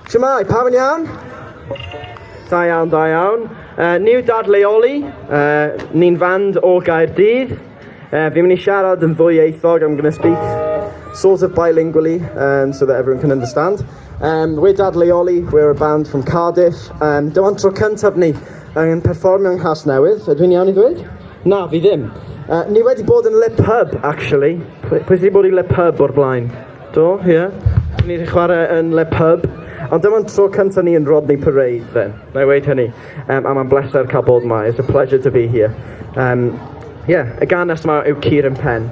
Shwmai, pam yn iawn? Da iawn, da iawn. Niw Dadleoli, ni'n fand o Gaerdydd. Fi'n mynd I siarad yn ddwyieithog. I'm going to speak sort of bilingually so that everyone can understand. We're Dadleoli, we're a band from Cardiff. Dyma'n tro cyntaf ni yn perfformio yng Nghas Newydd. Ydw i'n iawn I ddweud? Na, fi ddim. Ni wedi bod yn Le Pub, actually. Pwy sydd wedi bod I Le Pub o'r blaen? Do, ie. Ni wedi chwarae yn Le Pub. Ond dyma'n tro cyntaf ni yn Rodney Parade, then. Na I weid hynny. A mae'n bleser cael bod yma. It's a pleasure to be here. Y gan nes yma yw Cyr yn Pen.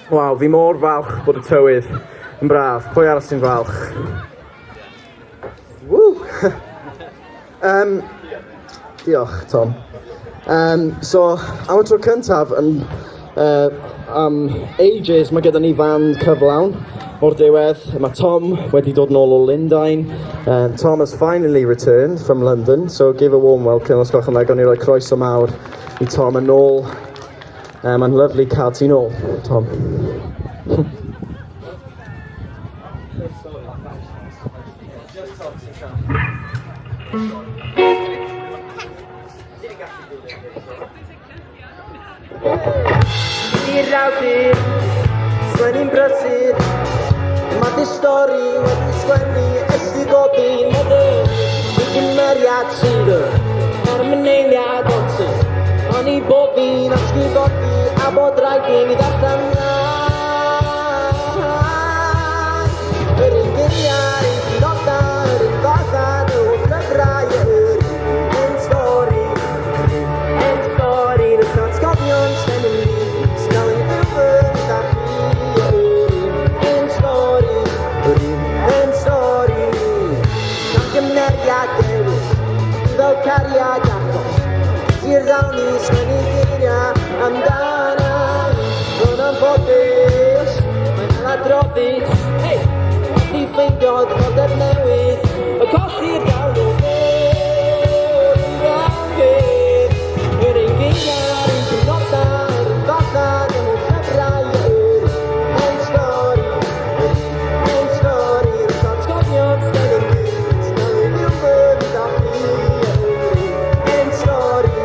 Waw, fi mor falch bod y tywydd yn braf. Pwy arall sy'n falch? Woo! Diolch, Tom. So, am y tro cyntaf, am ages, mae gyda ni fand cyflawn o'r diwedd. Mae Tom wedi dod nôl o Lundain. Tom has finally returned from London, so give a warm welcome. Os gwelwch yn dda, gawn ni roi croeso mawr I Tom yn ôl. Mae'n lyflu cael ti nôl, Tom. I'r awdur, sgwenni'n brysur. Mae dy stori wedi sgwennu ysdi ddod i'n meddwl. I gymeriad sydd myneiliad o'n sydd. O'n I bod fi'n ysgrifodi a bod rhaid I mi ddarllen yr un geiriau, yr un nodau, yr un gothan, yr lyfrau, yr un stori. Un stori, yn transgofion sy'n yn fi, sy'n cael ei ddifyn gyda chi. Un stori, un stori. Gan gymeriad dewis, I fel cariad agos. I'r ddawn I sgwennu geiriau amdana. Ro'n am sefyll. Hei, di ffeindio Gwyl Newydd, y colli'r iawn o fod yn rhangydd. Yr ein geiriau, yr ein diwrnodau, yr ein fathau, yn ein llyfrau, ein stori'r datganiad, yn ein byd, yn ein ddilfyd a chi. Ein stori.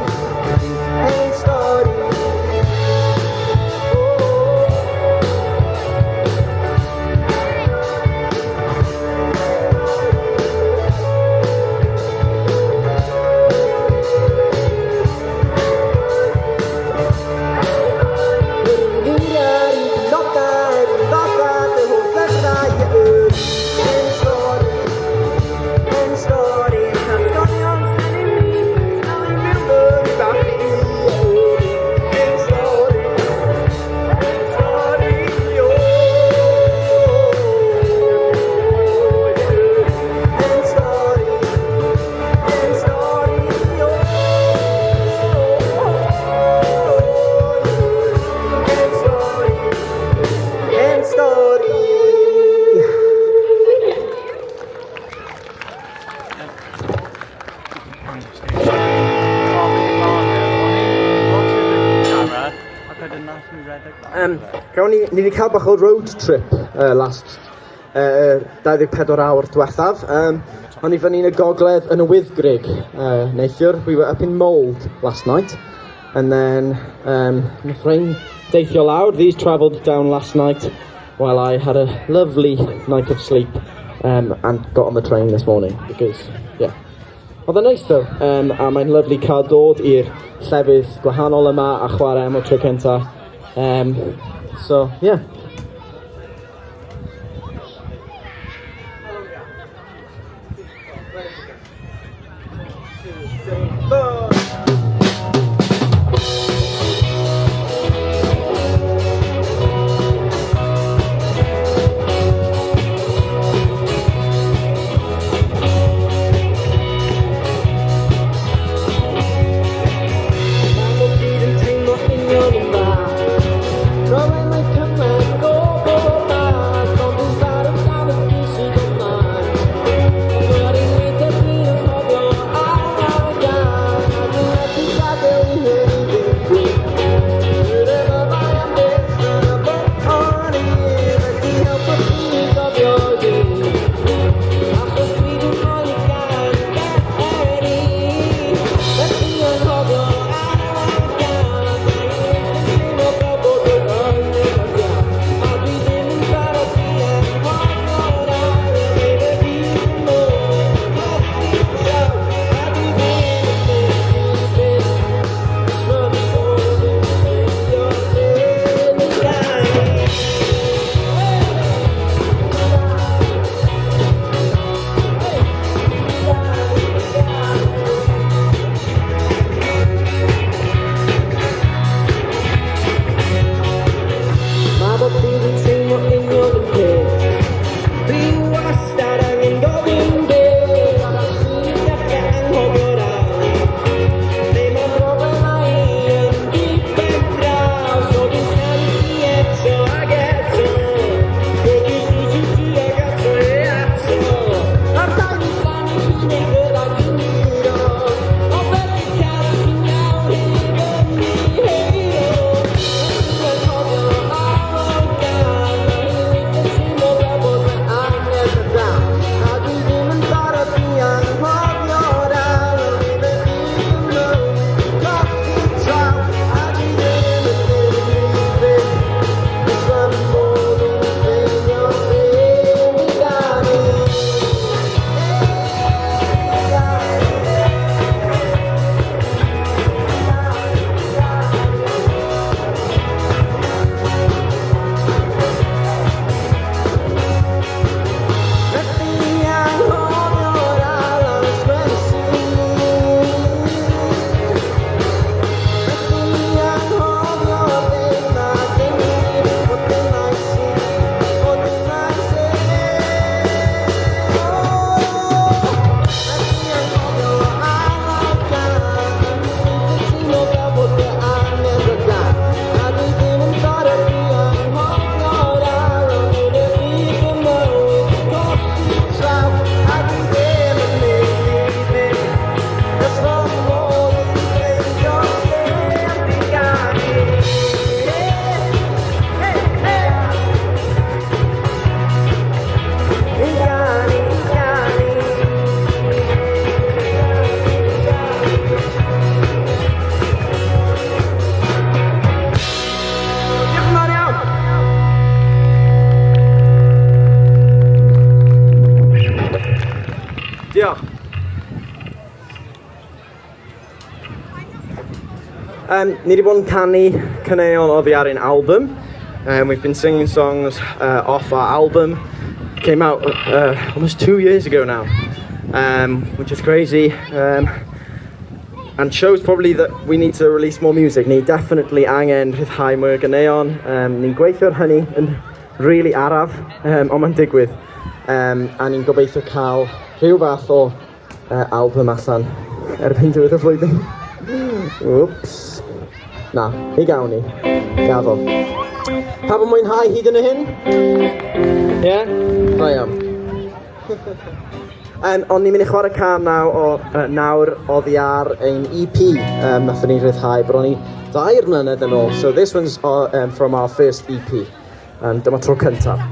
Ni wedi cael bach o road trip last 24 awr diwethaf. O'n i fyny yn y gogledd yn y Wyddgrug neithiwr. We were up in Mold last night. And then nath rain deithio lawr. These travelled down last night while I had a lovely night of sleep and got on the train this morning because, yeah. Oedd e'n neis though, a mae'n lyflu cael dod i'r llefydd gwahanol yma a chwarae am o tro cynta. So, yeah. Diolch. Ni wedi bod yn canu caneuon oddi ar ein album. We've been singing songs off our album. Came out almost 2 years ago now, which is crazy. And shows probably that we need to release more music. Ni definitely angen rhyddhau mwy o ganeuon. Ni'n gweithio ar hynny yn really araf, ond mae'n digwydd. A ni'n gobeithio cael rhyw fath o album allan erbyn diwedd y flwyddyn. Whoops. Na, ni gawn ni. Gaddo. Pa bod mwynhau hyd yn y hyn? Ie? Da iawn. Ond ni'n mynd i chwarae can nawr oddi ar ein EP nath ni rhyddhau bron i 2 mlynedd yn ôl. So this one's from our first EP. Dyma tro cyntaf.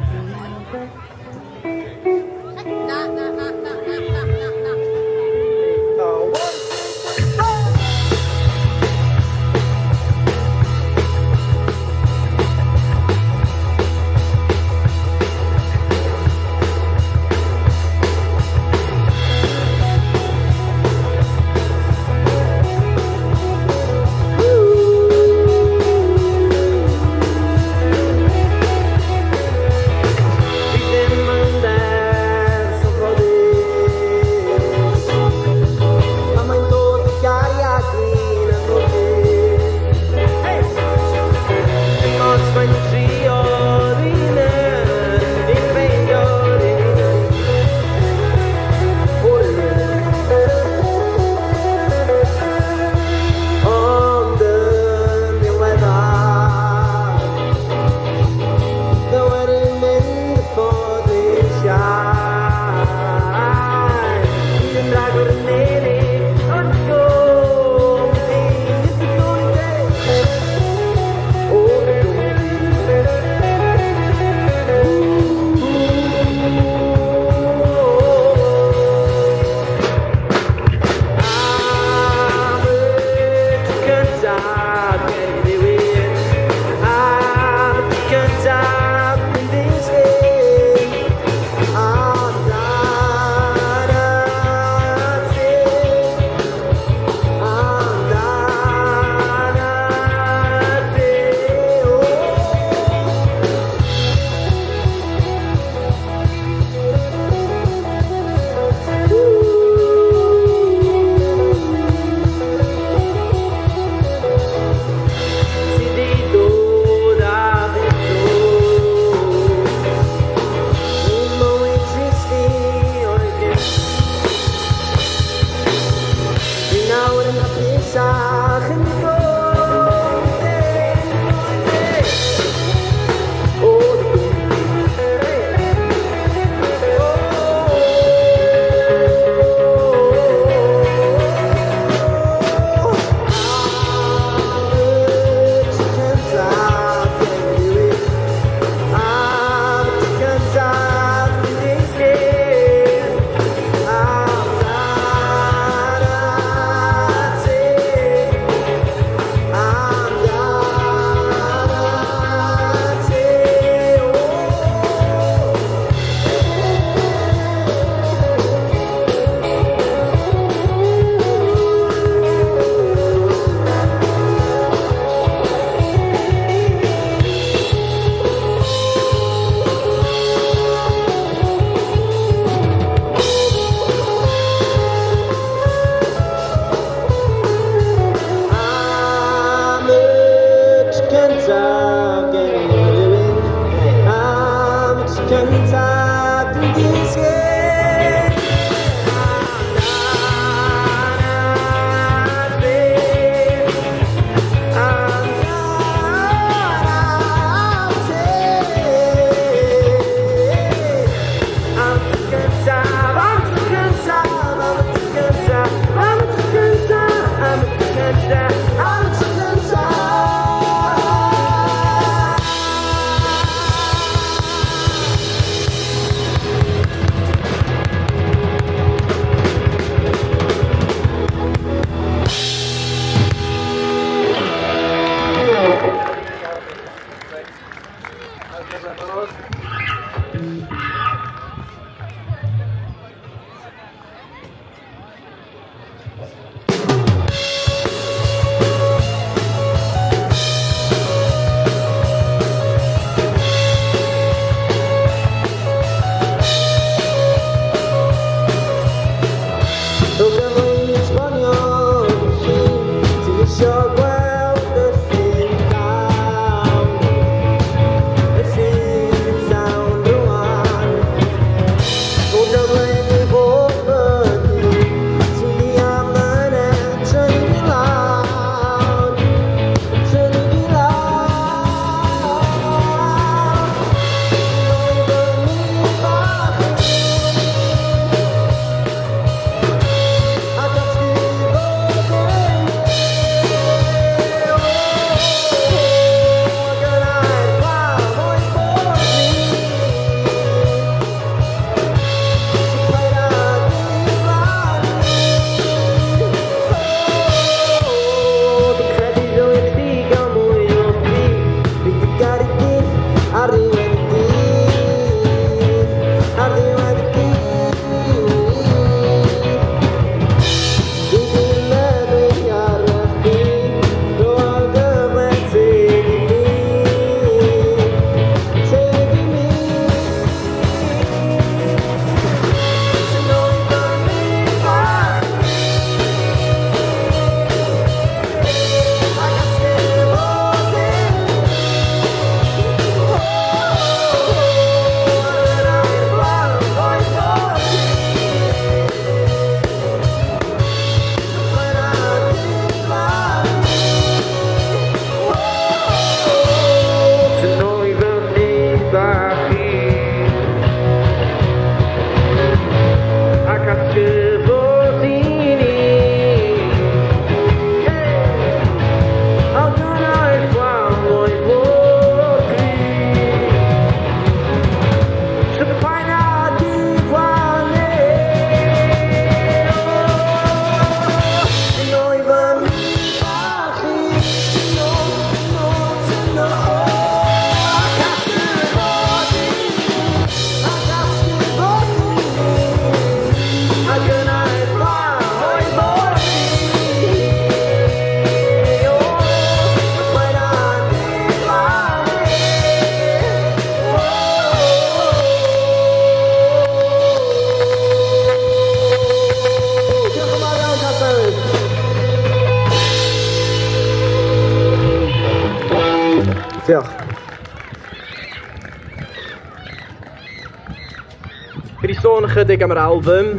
Fi wedi sôn ychydig am yr album.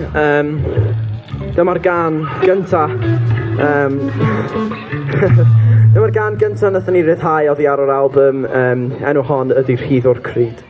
Dyma'r gan gynta. Dyma'r gan gynta nathon ni ryddhau oddi ar yr album. Enw hon ydy Rhydd o'r Cryd.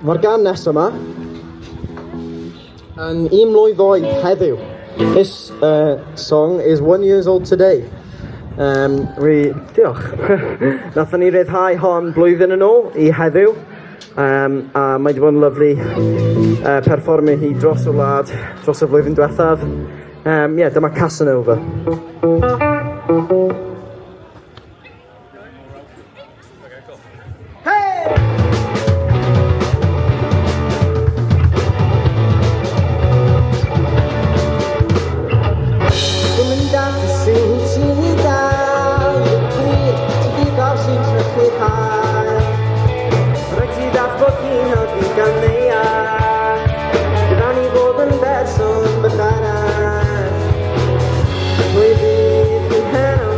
Mae'r gan nesaf yma yn 1 mlwydd oed heddiw. This song is 1 year old today. Diolch. Nathon ni ryddhau hon blwyddyn yn ôl I heddiw. A mae wedi bod yn lyflu perfformio hi dros y wlad, dros y flwyddyn diwethaf. Dyma Casanova. Pwy fydd yn heno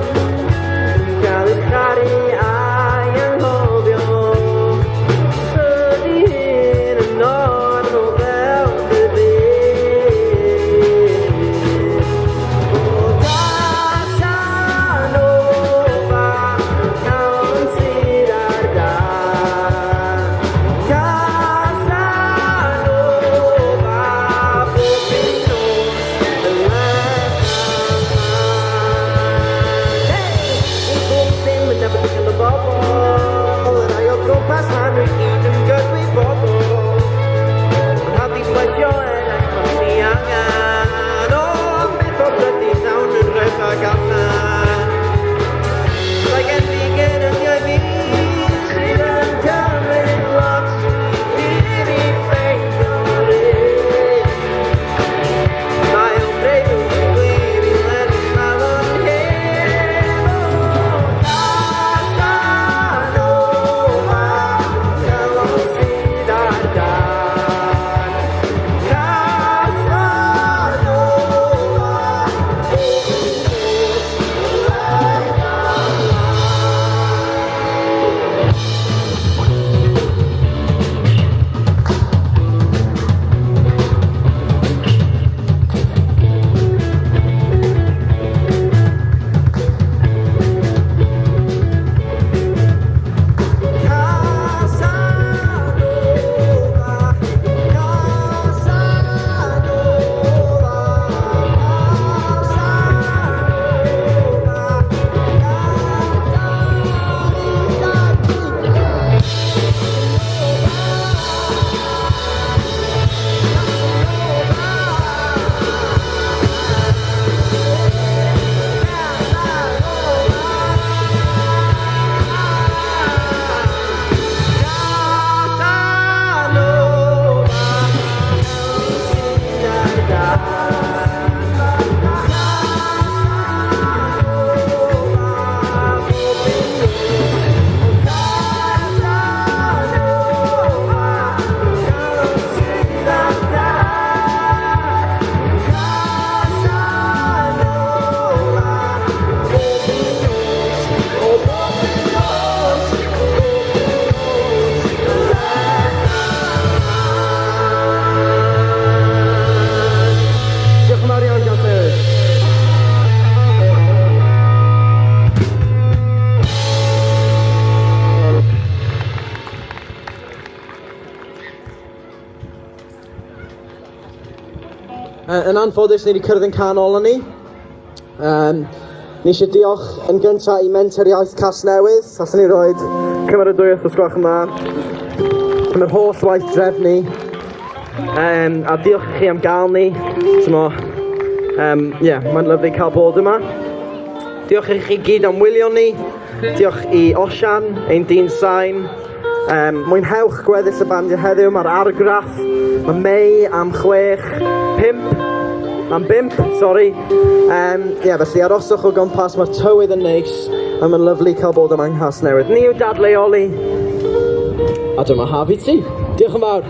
Yn anffodus, ni wedi cyrraedd yn canol yn ni. Ni eisiau diolch yn gyntaf i Menter Iaith Casnewydd. Allwn ni roed cymer y dwyth os gwelwch yn dda. Am yr holl waith drefnu. A diolch i chi am gael ni. Mae'n lyflu cael bod yma. Diolch i chi gyd am wylio ni. Diolch i Osian, ein dyn sain. Mwynhewch gweddill y bandiau heddiw. Mae'r argraff. Mae Mei am 5, sori. Felly aroswch o gwmpas, mae'r tywydd yn neis, a mae'n lyflu cael bod yma yng Nghasnewydd. Ni yw Dadleoli, a dyma haf i ti. Diolch yn fawr.